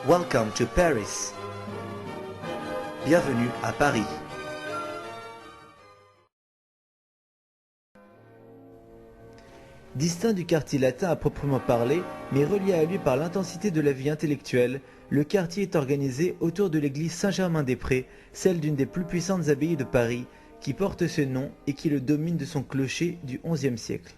Welcome to Paris. Bienvenue à Paris. Distinct du quartier latin à proprement parler, mais relié à lui par l'intensité de la vie intellectuelle, le quartier est organisé autour de l'église Saint-Germain-des-Prés, celle d'une des plus puissantes abbayes de Paris, qui porte ce nom et qui le domine de son clocher du XIe siècle.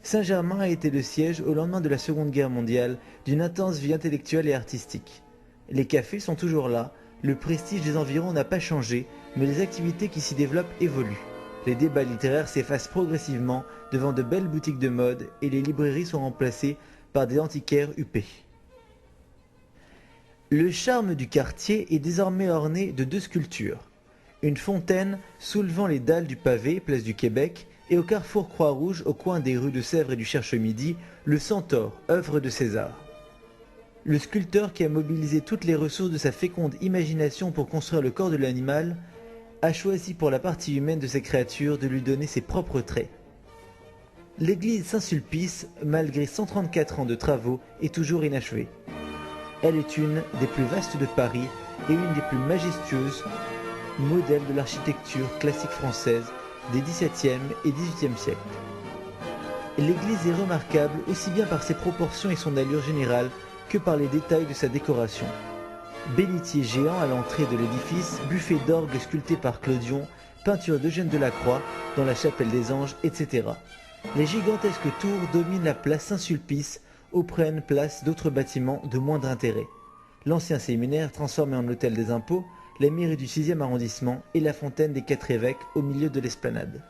Saint-Germain a été le siège, au lendemain de la Seconde Guerre mondiale, d'une intense vie intellectuelle et artistique. Les cafés sont toujours là, le prestige des environs n'a pas changé, mais les activités qui s'y développent évoluent. Les débats littéraires s'effacent progressivement devant de belles boutiques de mode et les librairies sont remplacées par des antiquaires huppés. Le charme du quartier est désormais orné de deux sculptures. Une fontaine soulevant les dalles du pavé, place du Québec, et au carrefour Croix-Rouge, au coin des rues de Sèvres et du Cherche-Midi, le Centaure, œuvre de César. Le sculpteur qui a mobilisé toutes les ressources de sa féconde imagination pour construire le corps de l'animal, a choisi pour la partie humaine de ces créatures de lui donner ses propres traits. L'église Saint-Sulpice, malgré 134 ans de travaux, est toujours inachevée. Elle est une des plus vastes de Paris et une des plus majestueuses, modèle de l'architecture classique française des XVIIe et XVIIIe siècles. L'église est remarquable aussi bien par ses proportions et son allure générale que par les détails de sa décoration. Bénitier géant à l'entrée de l'édifice, buffet d'orgue sculpté par Clodion, peinture d'Eugène Delacroix dans la chapelle des Anges, etc. Les gigantesques tours dominent la place Saint-Sulpice, où prennent place d'autres bâtiments de moindre intérêt. L'ancien séminaire transformé en hôtel des impôts, la mairie du 6e arrondissement et la fontaine des 4 évêques au milieu de l'esplanade.